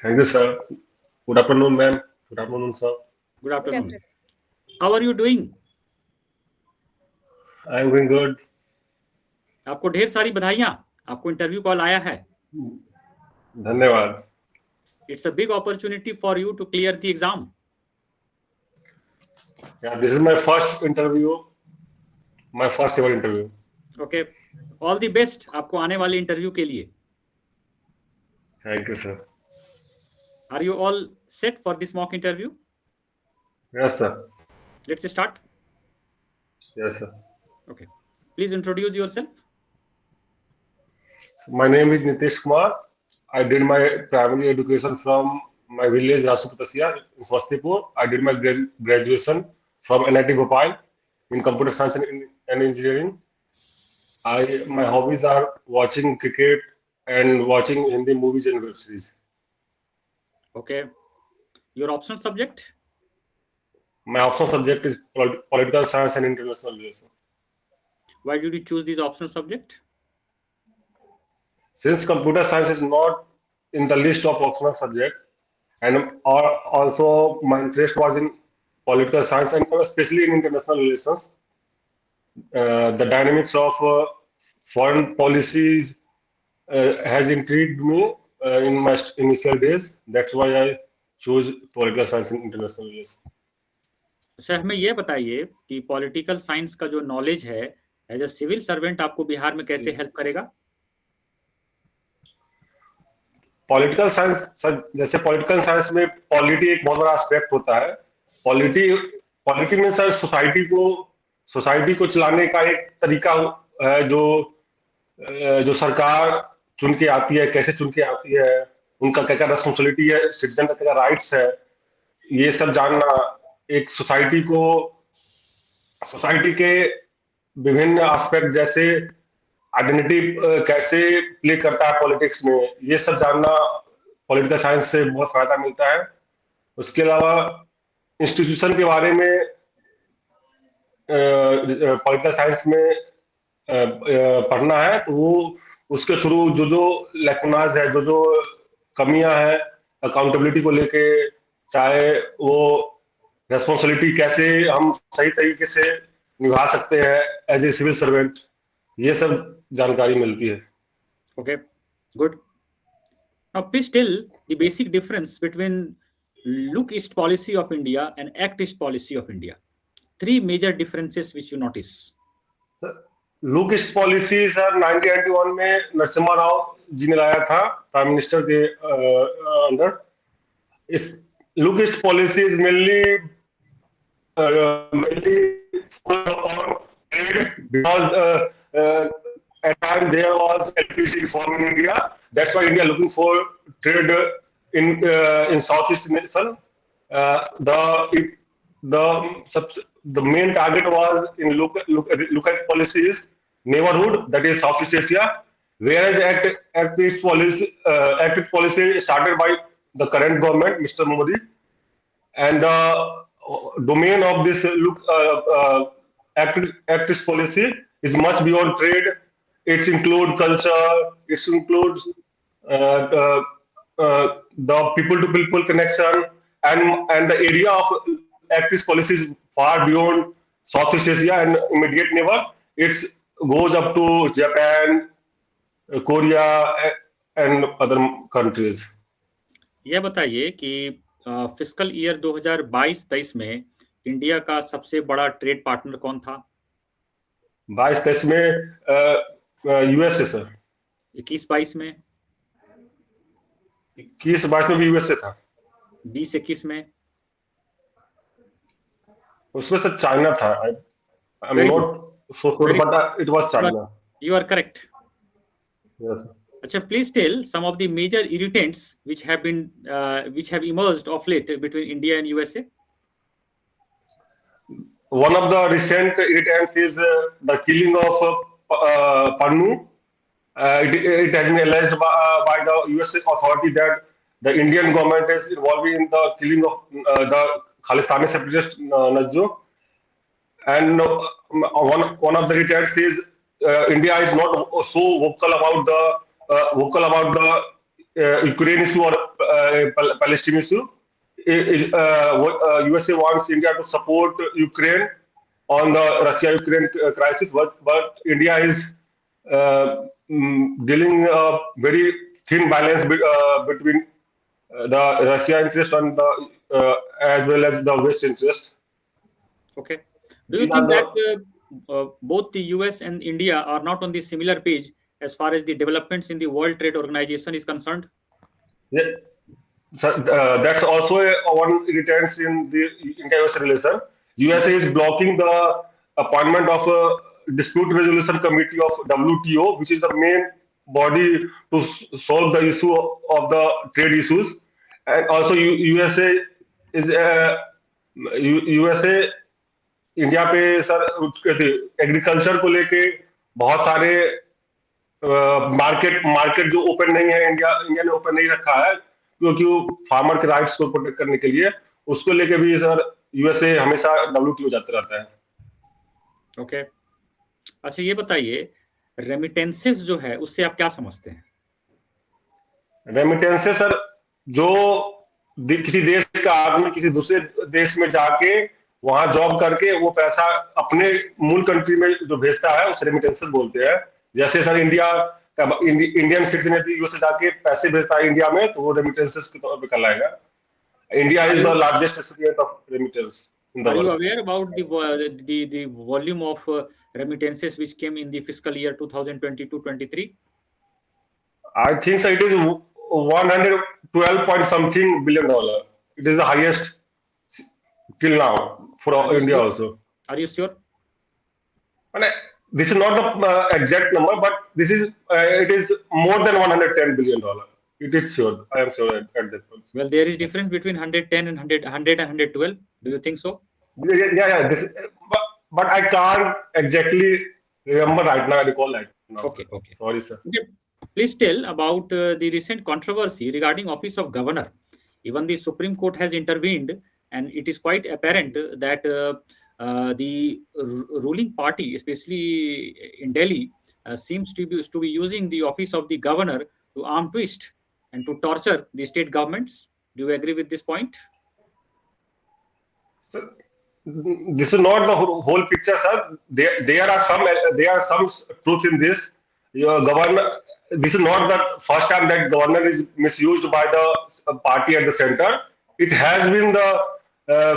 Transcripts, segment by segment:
Thank you, sir. Good afternoon, ma'am. Good afternoon, sir. Good afternoon. How are you doing? I am going good. आपको ढेर सारी बधाइयां, आपको interview call आया है. धन्यवाद. It's a big opportunity for you to clear the exam. Yeah, this is my first interview, my first ever interview. Okay. All the best आपको आने वाले इंटरव्यू के लिए. Thank you, sir. Are you all set for this mock interview? Yes, sir. Let's start. Yes, sir. Okay. Please introduce yourself. So my name is Nitish Kumar. I did my primary education from my village Rasupatasiya in Swastipur. I did my graduation from NIT Bhopal in computer science and engineering. My hobbies are watching cricket and watching Hindi movies and web series. Okay. Your optional subject? My optional subject is political science and international relations. Why did you choose this optional subject? Since computer science is not in the list of optional subject, and also my interest was in political science and especially in international relations, the dynamics of foreign policies has intrigued me in my initial days. That's why I chose political science and international relations. अच्छा, हमें ये बताइए कि political science का जो knowledge है as a civil servant आपको बिहार में कैसे हेल्प करेगा? पॉलिटिकल साइंस, जैसे पॉलिटिकल साइंस में पॉलिटी एक बहुत बड़ा एस्पेक्ट होता है. पॉलिटी में सर सोसाइटी को चलाने का एक तरीका है जो सरकार चुन के आती है, कैसे चुन के आती है, उनका क्या क्या रेस्पॉन्सिबिलिटी है, सिटीजन का क्या राइट्स है, ये सब जानना. एक सोसाइटी के विभिन्न एस्पेक्ट जैसे आइडेंटिटी कैसे प्ले करता है पॉलिटिक्स में, ये सब जानना पॉलिटिकल साइंस से बहुत फायदा मिलता है. उसके अलावा इंस्टीट्यूशन के बारे में पॉलिटिकल साइंस में पढ़ना है तो वो उसके थ्रू जो लैकुनाज है, जो कमियां हैं अकाउंटेबिलिटी को लेके, चाहे वो रेस्पॉन्सिबिलिटी कैसे हम सही तरीके से निभा सकते हैं एज ए सिविल सर्वेंट, ये सब जानकारी मिलती है. Okay, good. Now please tell the basic difference between Look East policy of India and Act East policy of India. 3 major differences which you notice. Look east policy sir 1991 में नरसिम्हा राव जी ने लाया था prime minister के अंदर. इस look east policy is mainly because at time there was LPG reform in India. That's why India looking for trade in Southeast nation. The main target was in look at policy is neighborhood, that is Southeast Asia, whereas Act East policy started by the current government, Mr. Modi, and the domain of this Act East policy is much beyond trade. It includes culture, it includes the people-to-people connection, and the area of Act East policy is far beyond Southeast Asia and immediate neighbor. It goes up to Japan, Korea, and other countries. ये बताइए कि fiscal year 2022-23 में India का सबसे बड़ा trade partner कौन था? 22-23 में यूएसए सर. 21-22 में? 21-22 में भी यूएसए था. 20-21 में? उसमें सर चाइना था. I'm not so sure, but it was China. You are correct. Yes. अच्छा, please tell some of the major irritants which have emerged of late between India and USA. One of the recent irritants is the killing of Pannu. It has been alleged by the US authority that the Indian government is involved in the killing of the Khalistani separatist Najjo. And one of the irritants is India is not so vocal about the Ukraine issue or Palestine issue. USA wants India to support Ukraine on the Russia-Ukraine crisis, but India is dealing a very thin balance between the Russia interest and the as well as the West interest. Okay. Do you These think are that the both the US and India are not on the similar page as far as the developments in the World Trade Organization is concerned? yeah, so, that's also one irritant in the India-US relation. USA is blocking the appointment of a dispute resolution committee of WTO, which is the main body to solve the issue of the trade issues. And also USA is USA India पे sir agriculture को लेके बहुत सारे market जो open नहीं है, India ने open नहीं रखा है क्योंकि वो फार्मर के राइट्स को प्रोटेक्ट करने के लिए, उसको लेके भी सर यूएसए हमेशा WTO जाते रहता है. ओके. अच्छा, ये बताइए, रेमिटेंसेस जो है उससे आप क्या समझते हैं? रेमिटेंसेस सर, जो किसी देश का आदमी किसी दूसरे देश में जाके वहां जॉब करके वो पैसा अपने मूल कंट्री में जो भेजता है उसे रेमिटेंसेस बोलते हैं. जैसे सर इंडियन सिटीजन यदि यूएस जाके पैसे भेजता है इंडिया में तो वो रेमिटेंसेस के तौर पे कहलाएगा. India is the largest recipient of remittance in the Are you world. aware about the volume of remittances which came in the fiscal year 2022-23? I think so it is 112 point something billion dollar. It is the highest till now for Are you India sure? also. Are you sure? And this is not the exact number, but this is it is more than 110 billion dollar. It is sure. I am sure at that point. Well, there is difference between 110 and 100 and 112. Do you think so? Yeah. This, but I can't exactly remember right now. I recall right now. Okay. Sorry, sir. Okay. Please tell about the recent controversy regarding Office of Governor. Even the Supreme Court has intervened, and it is quite apparent that the ruling party, especially in Delhi, seems to be using the Office of the Governor to arm twist and to torture the state governments. Do you agree with this point? So, this is not the whole picture, sir. There are some truth in this. Your governor. This is not the first time that governor is misused by the party at the center. It has been the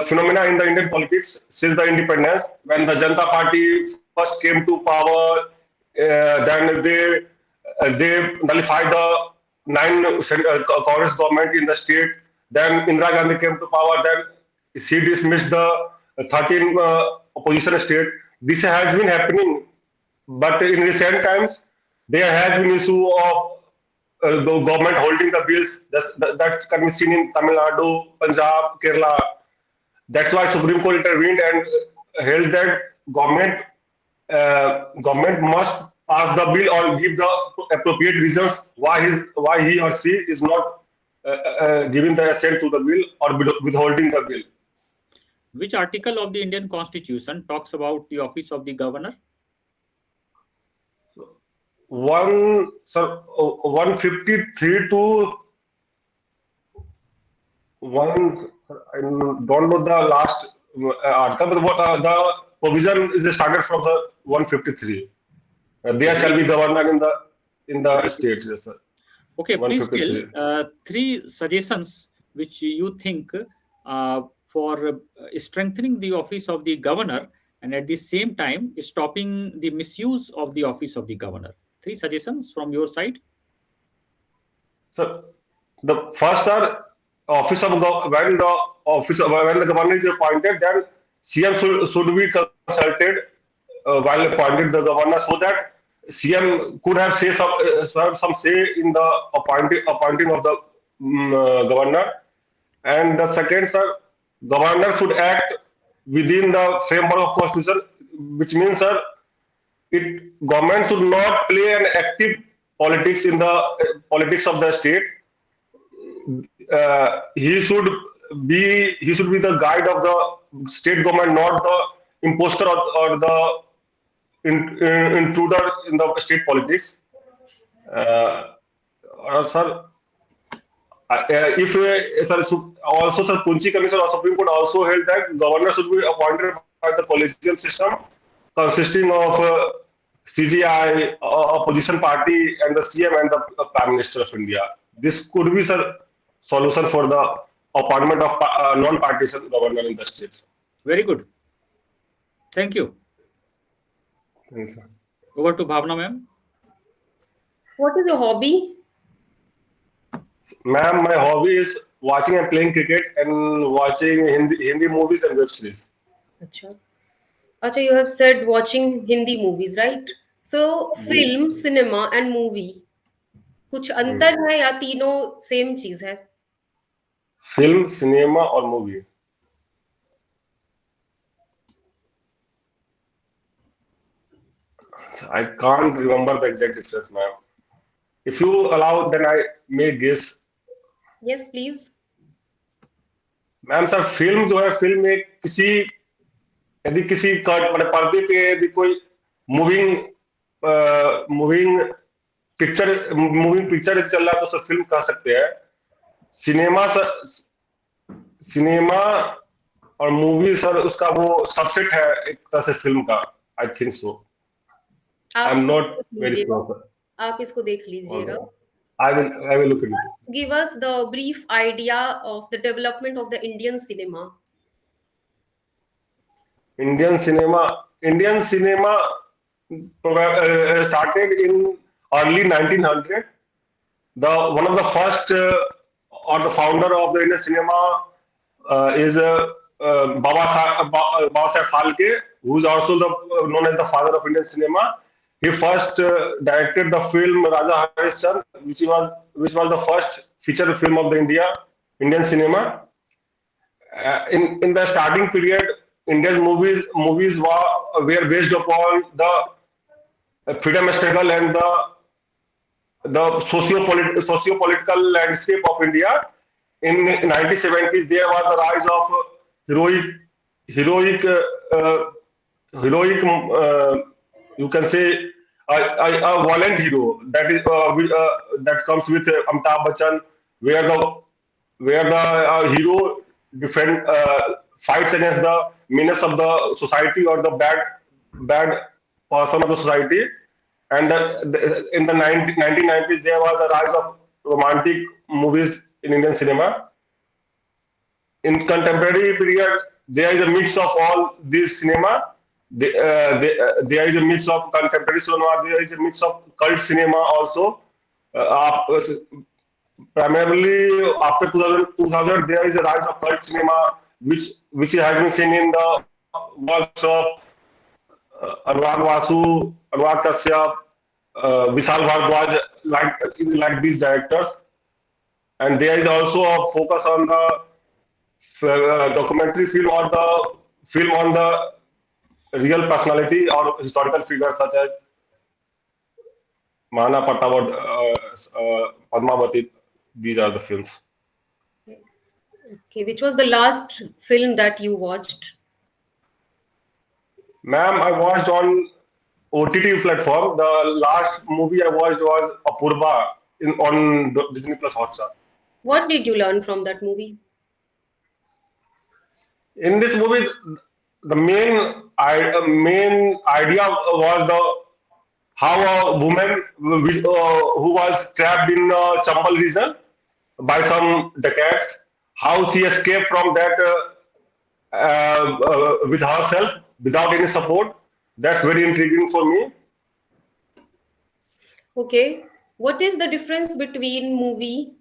phenomena in the Indian politics since the independence. When the Janata Party first came to power, then they nullified the 9 Congress government in the state. Then Indira Gandhi came to power. Then she dismissed the 13 opposition state. This has been happening, but in recent times there has been issue of the government holding the bills. That's can be seen in Tamil Nadu, Punjab, Kerala. That's why Supreme Court intervened and held that government must pass the bill or give the appropriate reasons why he or she is not giving the assent to the bill or withholding the bill. Which article of the Indian Constitution talks about the Office of the Governor? 153 to 1. I don't know the last article, but the provision is started from the 153. There shall be governor in the states. Yes, sir. Okay, please tell 3 suggestions which you think for strengthening the office of the governor and at the same time stopping the misuse of the office of the governor. 3 suggestions from your side. So the first are when the governor is appointed, then CM should be consulted while appointed the governor, so that CM could have some say in the appointing of the governor. And the second, sir, governor should act within the framework of constitution, which means, sir, government should not play an active politics in the politics of the state. He should be the guide of the state government, not the imposter or the intruder in the state politics. Sir, Also, Sir, Punchi Commission of Supreme Court also held that governor should be appointed by the collegial system, consisting of CGI, opposition party, and the CM and the Prime Minister of India. This could be the solution for the appointment of non-partisan governor in the state. Very good. Thank you. Thank you, sir. Over to Bhavna, ma'am. What is your hobby? Ma'am, my hobby is watching and playing cricket and watching Hindi movies and web series. Acha, you have said watching Hindi movies, right? So film, cinema and movie, कुछ अंतर है या तीनों same चीज है? Film, cinema or movie? I can't remember the exact difference, ma'am. If you allow, then I may guess. Yes, please. Ma'am sir film जो है film में यदि किसी मतलब पर्दे पे यदि कोई मूविंग पिक्चर चल रहा है तो सर फिल्म कह सकते हैं. सिनेमा और मूवी सर उसका वो सबसेट है एक तरह से फिल्म का. I think so. I am not very sure. आप इसको देख लीजिएगा. I will look into it. Give us the brief idea of the development of the Indian cinema. Indian cinema started in early 1900. One of the first or the founder of the Indian cinema is Baba Saheb Phalke, who is also known as the father of Indian cinema. He first directed the film Raja Harishchandra, which was the first feature film of the Indian cinema. In the starting period, India's movies were based upon the freedom struggle and the socio-political landscape of India. In 1970s, there was a rise of heroic. You can say a violent hero that comes with Amitabh Bachchan, where the hero fights against the menace of the society or the bad person of the society. And in the 1990s, there was a rise of romantic movies in Indian cinema. In contemporary period, there is a mix of all these cinema. There is a mix of contemporary cinema. There is a mix of cult cinema also. Primarily after 2000, there is a rise of cult cinema, which has been seen in the works of Anurag Vasu, Anurag Kashyap, Vishal Bhardwaj, like these directors. And there is also a focus on the documentary film or the film on the real personality or historical figures such as Mahana Pratap or Padmavati. These are the films. Okay, which was the last film that you watched? Ma'am, I watched on OTT platform. The last movie I watched was Apurva on Disney Plus Hotstar. What did you learn from that movie? In this movie, the main idea was how a woman who was trapped in Chambal region by some dacoits, how she escaped from that with herself without any support. That's very intriguing for me. Okay, what is the difference between movie,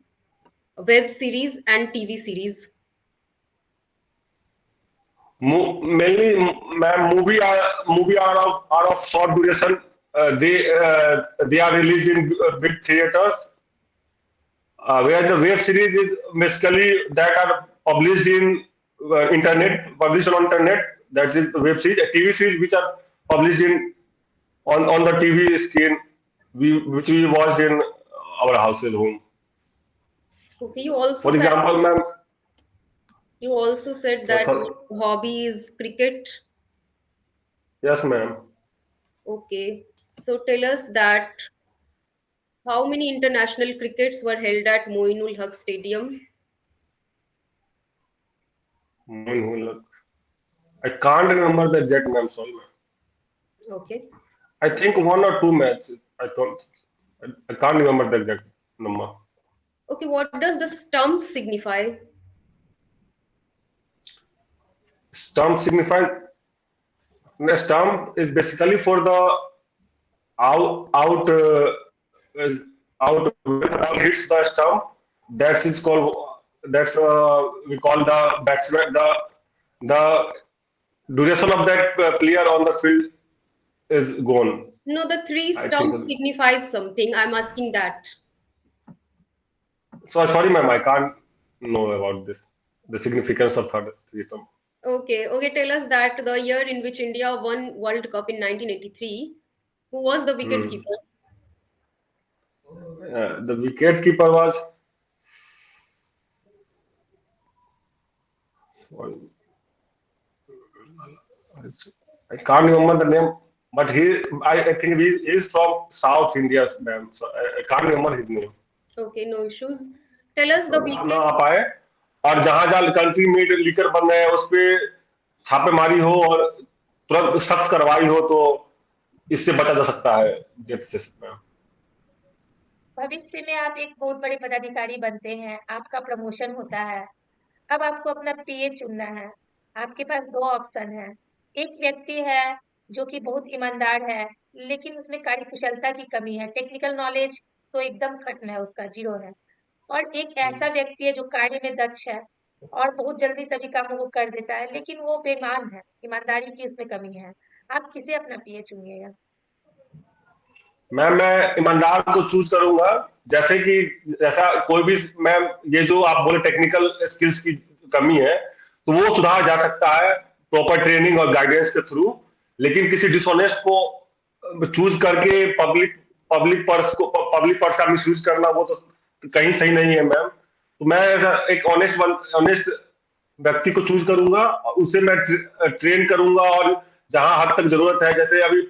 web series and TV series? Mainly, ma'am, movie are of short duration. They are released in big theaters. Where the web series is basically that are published in published on internet. That is the web series. A TV series which are published on the TV screen, which we watched in our houses home. Okay, you also For example, ma'am. You also said that your hobby is cricket. Yes, ma'am. Okay, so tell us that How many international crickets were held at Moinul Haq Stadium? I can't remember the exact name, sorry, ma'am. Okay. I think 1 or 2 matches. I can't remember the exact number. Okay, what does the stump signify? Stump signifies, the stump is basically for the out out when the ball hits the stump. That's it's called. That's we call the batsman. The duration of that player on the field is gone. No, the three I think stumps so. signifies something. I'm asking that. So sorry, ma'am, I can't know about this. The significance of three stump. Okay, okay. Tell us that the year in which India won World Cup in 1983, who was the wicket keeper? The wicket keeper was. I can't remember the name, but I think he is from South India, ma'am. So I can't remember his name. Okay, no issues. Tell us the ना weakest. आ पाए, और जहां जहां country में liquor बन रहे हैं उस पे छापेमारी हो और तुरंत सख्त कार्रवाई हो तो इससे बचा जा सकता है डेथ से। भविष्य में आप एक बहुत बड़े पदाधिकारी बनते हैं, आपका प्रमोशन होता है, अब आपको अपना पीए चुनना है। आपके पास 2 ऑप्शन है। एक व्यक्ति है जो कि बहुत ईमानदार है, लेकिन उसमें कार्यकुशलता की कमी है, टेक्निकल नॉलेज तो एकदम खत्म है, उसका जीरो है। और एक ऐसा व्यक्ति है जो कार्य में दक्ष है और बहुत जल्दी सभी कामों को कर देता है, लेकिन वो बेईमान है, ईमानदारी की उसमें कमी है। आप किसे अपना पीए चुनिएगा? मैं ईमानदार को चूज करूंगा, जैसा कोई भी, मैम ये जो आप बोले टेक्निकल स्किल्स की कमी है तो वो सुधार जा सकता है प्रॉपर ट्रेनिंग और गाइडेंस के थ्रू, लेकिन किसी डिसऑनेस्ट को चूज करके पब्लिक पर्स का मिसयूज करना वो तो कहीं सही नहीं है मैम। तो मैं ऐसा एक ऑनेस्ट व्यक्ति को चूज करूंगा, उसे मैं ट्रेन करूंगा और जहां हद तक जरूरत है, जैसे अभी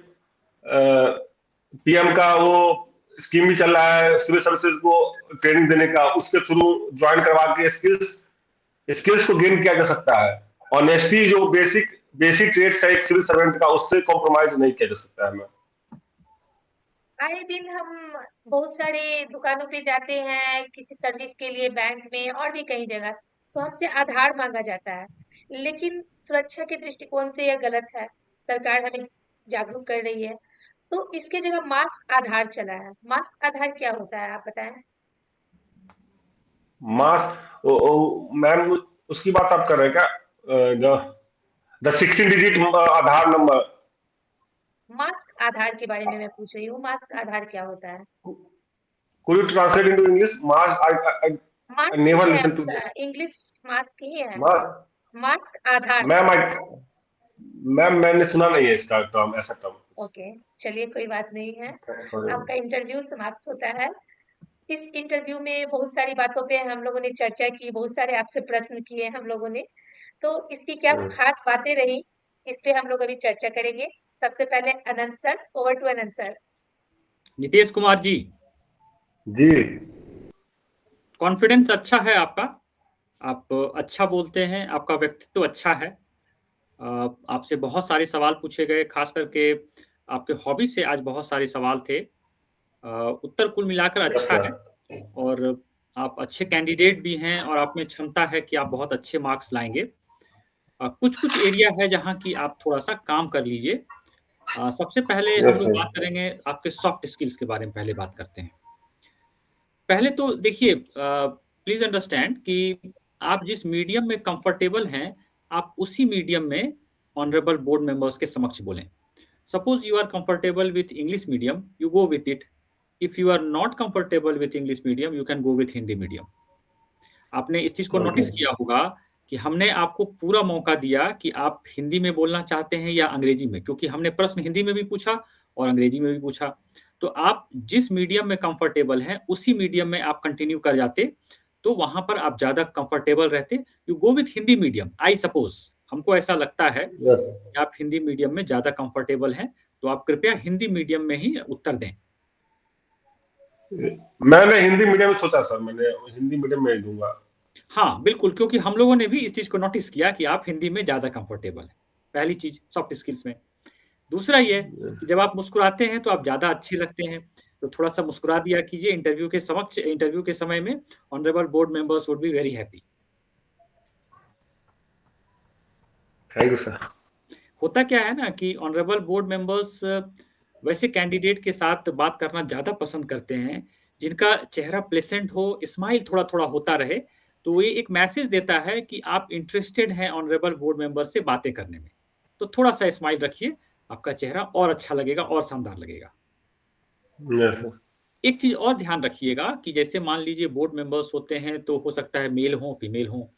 पीएम का वो स्कीम भी चल रहा है सिविल सर्विसेज को ट्रेनिंग देने का, उसके थ्रू ज्वाइन करवा के स्किल्स को गेन किया जा सकता है। ऑनेस्टी जो बेसिक ट्रेड्स है एक सिविल सर्वेंट का, उससे कॉम्प्रोमाइज नहीं किया जा सकता है मैम। आए दिन हम बहुत सारे दुकानों पे जाते हैं किसी सर्विस के लिए, बैंक में और भी कई जगह, तो हमसे आधार मांगा जाता है, लेकिन सुरक्षा के दृष्टिकोण से यह गलत है। सरकार हमें जागरूक कर रही है, तो इसके जगह मास्क आधार चला है। मास्क आधार क्या होता है, आप बताएं? मास्क मैम उसकी बात आप कर रहे हैं क्या? The 16 digit Aadhaar number. Mask Aadhaar के बारे में मैं पूछ रही हूँ, मास्क आधार क्या होता है? Could you translate into English? I mask never ही है listened to उसका, इंग्लिश मास्क ही है। मास्क। मास्क आधार। मैम मैंने सुना नहीं है इसका टर्म, ऐसा टर्म। ओके, चलिए कोई बात नहीं है, आपका इंटरव्यू समाप्त होता है। इस इंटरव्यू में बहुत सारी बातों पे हम लोगों ने चर्चा की, बहुत सारे आपसे प्रश्न किए हम लोगों ने, तो इसकी क्या खास बातें रही इस पे हम लोग अभी चर्चा करेंगे। सबसे पहले Anant sir, over to Anant sir. Nitesh Kumar ji जी, कॉन्फिडेंस अच्छा है आपका, आप अच्छा बोलते हैं, आपका व्यक्तित्व अच्छा है। आपसे बहुत सारे सवाल पूछे गए, खास करके आपके हॉबी से आज बहुत सारे सवाल थे। उत्तर कुल मिलाकर अच्छा है और आप अच्छे कैंडिडेट भी हैं और आप में क्षमता है कि आप बहुत अच्छे मार्क्स लाएंगे। कुछ एरिया है जहां की आप थोड़ा सा काम कर लीजिए। सबसे पहले हम लोग बात करेंगे आपके सॉफ्ट स्किल्स के बारे में, पहले बात करते हैं। पहले तो देखिए, प्लीज अंडरस्टैंड कि आप जिस मीडियम में कंफर्टेबल हैं, आप उसी मीडियम में ऑनरेबल बोर्ड मेंबर्स के समक्ष बोलें। Suppose you are comfortable with English medium, you go with it. If you are not comfortable with English medium, you can go with Hindi medium. आपने इस चीज को नोटिस किया होगा कि हमने आपको पूरा मौका दिया कि आप हिंदी में बोलना चाहते हैं या अंग्रेजी में, क्योंकि हमने प्रश्न हिंदी में भी पूछा और अंग्रेजी में भी पूछा। तो आप जिस मीडियम में कंफर्टेबल हैं उसी मीडियम में आप कंटिन्यू कर जाते, तो वहां पर आप ज्यादा कंफर्टेबल रहते। You go with Hindi medium. I suppose, हमको ऐसा लगता है कि आप हिंदी मीडियम में ज्यादा कंफर्टेबल हैं, तो आप कृपया हिंदी मीडियम में ही उत्तर दें। मैंने हिंदी मीडियम में सोचा सर, मैंने हिंदी मीडियम में ही दूंगा। हाँ बिल्कुल, क्योंकि हम लोगों ने भी इस चीज को नोटिस किया कि आप हिंदी में ज्यादा कंफर्टेबल है, पहली चीज सॉफ्ट स्किल्स में। दूसरा ये कि जब आप मुस्कुराते हैं तो आप ज्यादा अच्छे लगते हैं, तो थोड़ा सा मुस्कुरा दिया कीजिए इंटरव्यू के समय में। Honourable board members would be very happy. Thank you sir. होता क्या है ना कि ऑनरेबल बोर्ड मेंबर्स वैसे कैंडिडेट के साथ बात करना ज्यादा पसंद करते हैं जिनका चेहरा प्लेसेंट हो, स्माइल थोड़ा थोड़ा होता रहे। तो ये एक मैसेज देता है कि आप इंटरेस्टेड हैं ऑनरेबल बोर्ड मेंबर से बातें करने में। तो थोड़ा सा स्माइल रखिए, आपका चेहरा और अच्छा लगेगा और शानदार लगेगा। Yes sir. एक चीज और ध्यान रखिएगा कि जैसे मान लीजिए बोर्ड मेंबर्स होते हैं तो हो सकता है मेल हो फीमेल हो।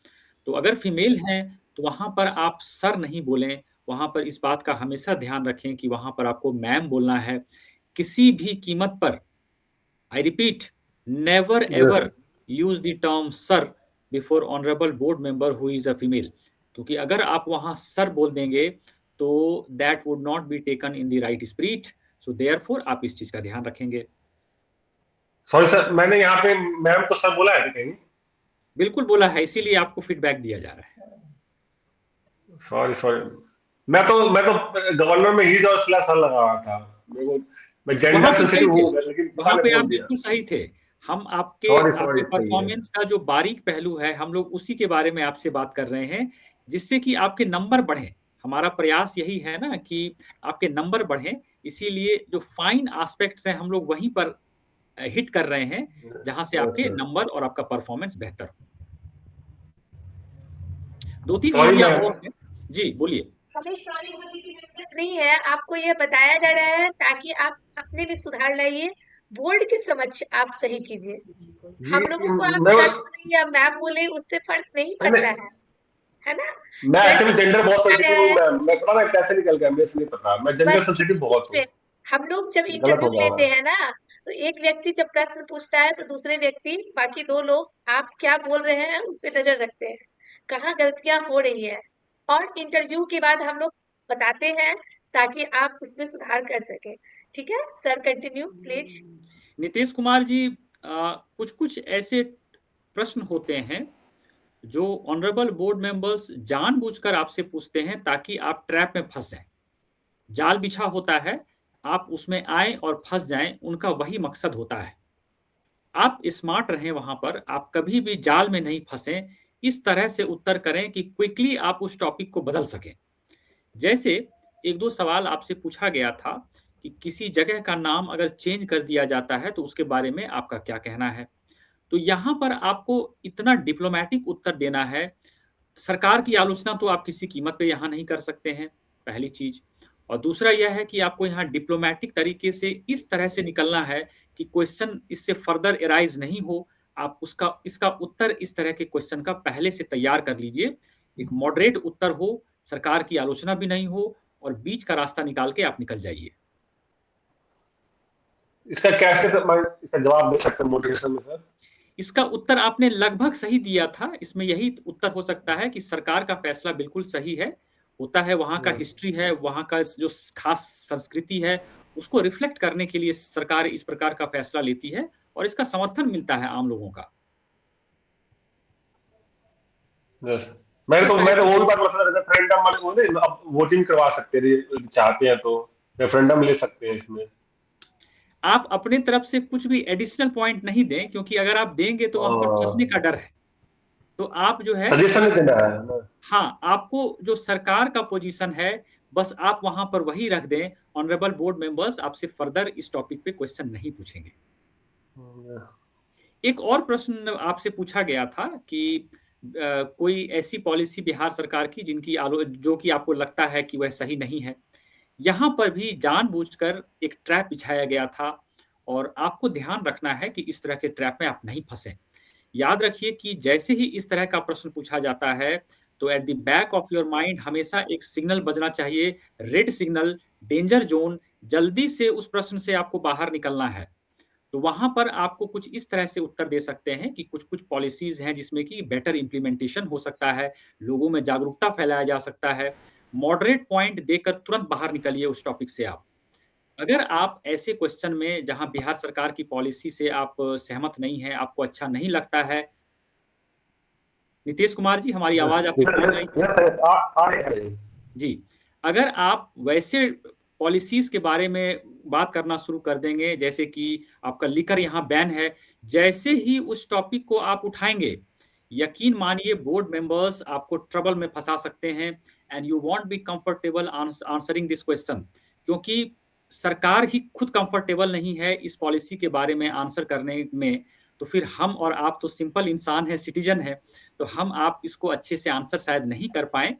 तो अगर फीमेल हैं तो वहां पर आप सर नहीं बोलें, वहां पर इस बात का हमेशा ध्यान रखें कि वहां पर आपको मैम बोलना है। किसी भी कीमत पर, I repeat, never ever use the term sir before honourable board member who is a female. क्योंकि अगर आप वहां सर बोल देंगे तो that would not be taken in the right spirit. So therefore आप इस चीज का ध्यान रखेंगे। सॉरी सर, मैंने यहाँ पे मैम को सर बोला है कहीं? बिल्कुल बोला है, इसीलिए आपको फीडबैक दिया जा रहा है। सॉरी सॉरी, मैं तो गवर्नर में ही और स्लैश सर लगा रहा था। मेरे को, मैं जेंडर वहां पे सही सेंसिटिव थे, हूँ लेकिन पता वहां नहीं पे आप बोल दिया। बिल्कुल सही थे। हम आपके सॉरी आपके सॉरी, सही है। परफॉर्मेंस का जो बारीक पहलू है हम लोग उसी के बारे में आपसे बात कर रहे हैं, जिससे कि आपके नंबर बढ़े। हमारा प्रयास यही है ना कि आपके नंबर बढ़े, इसीलिए जो फाइन एस्पेक्ट्स हैं हम लोग वहीं पर हिट कर रहे हैं जहां से आपके नंबर और आपका परफॉर्मेंस बेहतर हो। दो तीन सॉरी एरिया मैं, और है। जी बोलिए। हमें सॉरी बोलने की जरूरत नहीं है, आपको यह बताया जा रहा है ताकि आप अपने में सुधार लाइए, बोर्ड के समक्ष आप सही कीजिए। ये हम लोगों को आप मैं सर बोले या मैम बोले उससे फर्क नहीं पड़ता है ना? मैं सर ऐसे में जेंडर टीचर बहुत पूछा सेंसिटिव गया हूँ है, मैम, मैं पता ना कैसे निकल गया, मेरे से नहीं पता, मैं जेंडर बस सेंसिटिव इसी बहुत चीज पे हूँ। हम लोग जब गलत इंटरव्यू हो गया लेते होगा। हैं ना, तो एक व्यक्ति जब प्रश्न पूछता है तो दूसरे व्यक्ति, बाकी दो लोग आप क्या बोल रहे हैं उस पे नजर रखते हैं, कहाँ गलतियां हो रही है, और इंटरव्यू के बाद हम लोग बताते हैं ताकि आप उसमें सुधार कर सके। ठीक है sir, continue please. Nitish Kumar ji, कुछ कुछ ऐसे प्रश्न होते हैं जो ऑनरेबल बोर्ड मेंबर्स जानबूझकर आपसे पूछते हैं ताकि आप ट्रैप में फंस जाएं। जाल बिछा होता है, आप उसमें आए और फंस जाएं, उनका वही मकसद होता है। आप स्मार्ट रहें, वहां पर आप कभी भी जाल में नहीं फंसे। इस तरह से उत्तर करें कि क्विकली आप उस टॉपिक को बदल सकें। जैसे एक दो सवाल आपसे पूछा गया था कि किसी जगह का नाम अगर चेंज कर दिया जाता है तो उसके बारे में आपका क्या कहना है। तो यहां पर आपको इतना डिप्लोमेटिक उत्तर देना है। सरकार की आलोचना तो आप किसी कीमत पे यहाँ नहीं कर सकते हैं, पहली चीज। और दूसरा यह है कि आपको यहाँ डिप्लोमेटिक तरीके से इस तरह से निकलना है कि क्वेश्चन इससे फर्दर एराइज नहीं हो। आप उसका इसका उत्तर इस तरह के क्वेश्चन का पहले से तैयार कर लीजिए। एक मॉडरेट उत्तर हो, सरकार की आलोचना भी नहीं हो, और बीच का रास्ता निकाल के आप निकल जाइए। इसका कैसे सर मैं इसका जवाब दे सकता हूँ मोटिवेशन में सर? इसका उत्तर आपने लगभग सही दिया था। इसमें यही उत्तर हो सकता है कि सरकार का फैसला बिल्कुल सही है, होता है, वहां का हिस्ट्री है, वहां का जो खास संस्कृति है उसको रिफ्लेक्ट करने के लिए सरकार इस प्रकार का फैसला लेती है, और इसका समर्थन मिलता है आम लोगों का। यस। मैं इस तो तरह मैं तो से वो भी बात मतलब रेफरेंडम वाले बोले, अब वोटिंग करवा सकते हैं यदि चाहते हैं तो रेफरेंडम ले सकते हैं इसमें। आप अपने तरफ से कुछ भी एडिशनल पॉइंट नहीं दें, क्योंकि अगर आप देंगे तो वहां पर फंसने का डर है। तो आप जो है, सजेशन नहीं देना है ना? हाँ, आपको जो सरकार का पोजीशन है बस आप वहां पर वही रख दें। ऑनरेबल बोर्ड मेंबर्स आपसे फर्दर इस टॉपिक पे क्वेश्चन नहीं पूछेंगे। एक और प्रश्न आपसे पूछा गया था कि कोई ऐसी पॉलिसी बिहार सरकार की जो कि आपको लगता है कि वह सही नहीं है। यहां पर भी जानबूझकर एक ट्रैप बिछाया गया था, और आपको ध्यान रखना है कि इस तरह के ट्रैप में आप नहीं फंसे। याद रखिए कि जैसे ही इस तरह का प्रश्न पूछा जाता है तो at the back of your mind हमेशा एक सिग्नल बजना चाहिए, रेड सिग्नल, डेंजर जोन। जल्दी से उस प्रश्न से आपको बाहर निकलना है। तो वहां पर आपको कुछ इस तरह से उत्तर दे सकते हैं कि कुछ कुछ पॉलिसीज हैं जिसमें कि बेटर इंप्लीमेंटेशन हो सकता है, लोगों में जागरूकता फैलाया जा सकता है। मॉडरेट पॉइंट देकर तुरंत बाहर निकलिए उस टॉपिक से आप। अगर आप ऐसे क्वेश्चन में जहां बिहार सरकार की पॉलिसी से आप सहमत नहीं है, आपको अच्छा नहीं लगता है, नीतीश कुमार जी हमारी आवाज आप तक पहुंच रही है? आ रहे हैं। जी, अगर आप वैसे पॉलिसीज के बारे में बात करना शुरू कर देंगे, जैसे कि आपका लिकर यहाँ बैन है, जैसे ही उस टॉपिक को आप उठाएंगे, यकीन मानिए बोर्ड मेंबर्स आपको ट्रबल में फंसा सकते हैं and you want be comfortable answering this question, क्योंकि सरकार ही खुद कंफर्टेबल नहीं है इस पॉलिसी के बारे में आंसर करने में, तो फिर हम और आप तो सिंपल इंसान है, सिटीजन है, तो हम आप इसको अच्छे से आंसर शायद नहीं कर पाए।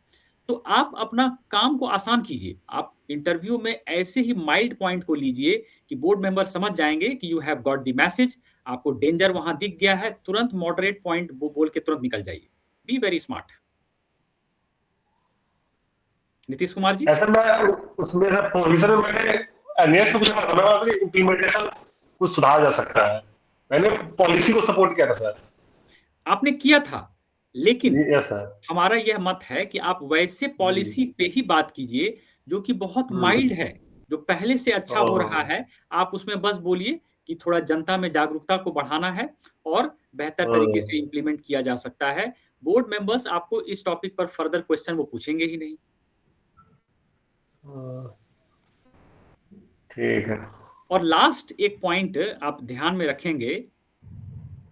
तो आप अपना काम को आसान कीजिए, आप इंटरव्यू में ऐसे ही माइल्ड पॉइंट को लीजिए कि बोर्ड मेंबर समझ जाएंगे कि you have got the message, आपको डेंजर वहां दिख गया है, तुरंत मॉडरेट पॉइंट बोल के तुरंत निकल जाइए। Be very smart. Nitish Kumar ji, ऐसा मैं उसमें सर प्रोविजन में मैंने नेक्स्ट कुछ इम्प्लीमेंटेशन कुछ सुधारा जा सकता है। मैंने पॉलिसी को सपोर्ट किया था सर। आपने किया था, लेकिन यस सर। हमारा यह मत है कि आप वैसे पॉलिसी पे ही बात कीजिए जो कि बहुत माइल्ड है, जो पहले से अच्छा हो रहा है। आप उसमें बस बोलिए कि थोड़ा जनता में जागरूकता को बढ़ाना है और बेहतर तरीके से इंप्लीमेंट किया जा सकता है। बोर्ड मेंबर्स आपको इस टॉपिक पर फर्दर क्वेश्चन वो पूछेंगे ही नहीं। ठीक है। और लास्ट एक पॉइंट आप ध्यान में रखेंगे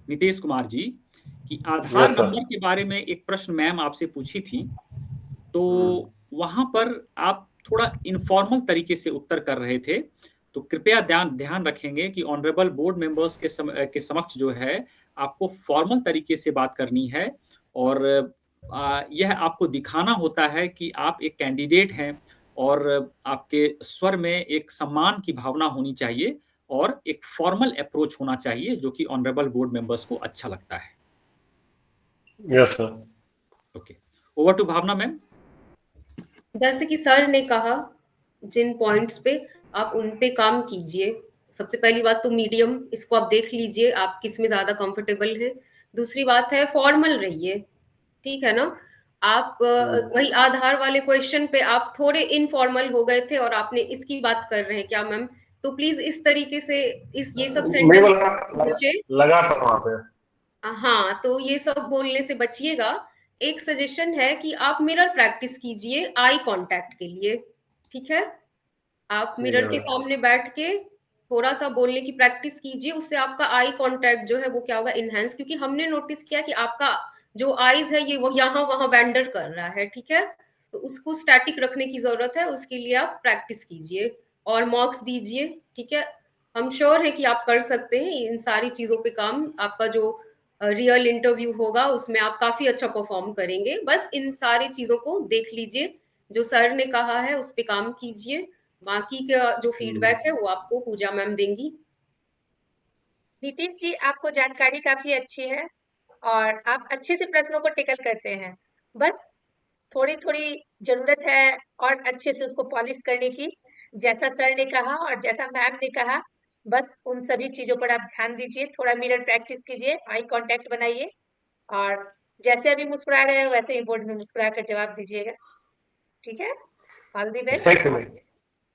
नीतीश कुमार जी, कि आधार Yes, sir. नंबर के बारे में एक प्रश्न मैम आपसे पूछी थी, तो वहां पर आप थोड़ा इनफॉर्मल तरीके से उत्तर कर रहे थे, तो कृपया ध्यान रखेंगे कि ऑनरेबल बोर्ड मेंबर्स के समक्ष जो है आपको फॉर्मल तरीके से बात करनी है, और यह आपको दिखाना होता है कि आप एक कैंडिडेट हैं, और आपके स्वर में एक सम्मान की भावना होनी चाहिए और एक फॉर्मल अप्रोच होना चाहिए जो कि ऑनरेबल बोर्ड मेंबर्स को अच्छा लगता है। Yes sir. Okay, over to Bhavna ma'am. जैसे कि सर ने कहा, जिन पॉइंट्स पे आप उन पे काम कीजिए। सबसे पहली बात तो मीडियम, इसको आप देख लीजिए आप किस में ज्यादा कंफर्टेबल है। दूसरी बात है फॉर्मल रहिए, ठीक है ना। आप वही आधार वाले क्वेश्चन पे आप थोड़े इनफॉर्मल हो गए थे और आपने इसकी बात कर रहे हैं क्या मैम, तो प्लीज इस तरीके से इस ये सब नहीं सेंटेंस बोला, बचे। लगा था वहां पे। हाँ, तो ये सब बोलने से बचिएगा। एक सजेशन है कि आप मिरर प्रैक्टिस कीजिए आई कांटेक्ट के लिए, ठीक है। आप ठीक मिरर है के सर। सामने बैठ के थोड़ा सा बोलने की प्रैक्टिस कीजिए, उससे आपका आई कांटेक्ट जो है वो क्या होगा, इनहेंस। क्योंकि हमने नोटिस किया कि आपका जो आईज है ये वो यहाँ वहां वेंडर कर रहा है, ठीक है। तो उसको स्टैटिक रखने की जरूरत है, उसके लिए आप प्रैक्टिस कीजिए और मॉक्स दीजिए, ठीक है। हम श्योर है कि आप कर सकते हैं इन सारी चीजों पे काम। आपका जो रियल इंटरव्यू होगा उसमें आप काफी अच्छा परफॉर्म करेंगे। बस इन सारी चीजों को देख लीजिए, जो सर ने कहा है उस पे काम कीजिए। बाकी का जो फीडबैक है वो आपको पूजा मैम देंगी। नीतीश जी, आपको जानकारी काफी अच्छी है और आप अच्छे से प्रश्नों को टेकल करते हैं। बस थोड़ी थोड़ी जरूरत है और अच्छे से उसको पॉलिश करने की, जैसा सर ने कहा और जैसा मैम ने कहा। बस उन सभी चीजों पर आप ध्यान दीजिए, थोड़ा मिरर प्रैक्टिस कीजिए, आई कांटेक्ट बनाइए और जैसे अभी मुस्कुरा रहे हैं वैसे ही बोर्ड में मुस्कुरा कर जवाब दीजिएगा। ठीक है, all the best. Thank you ma'am.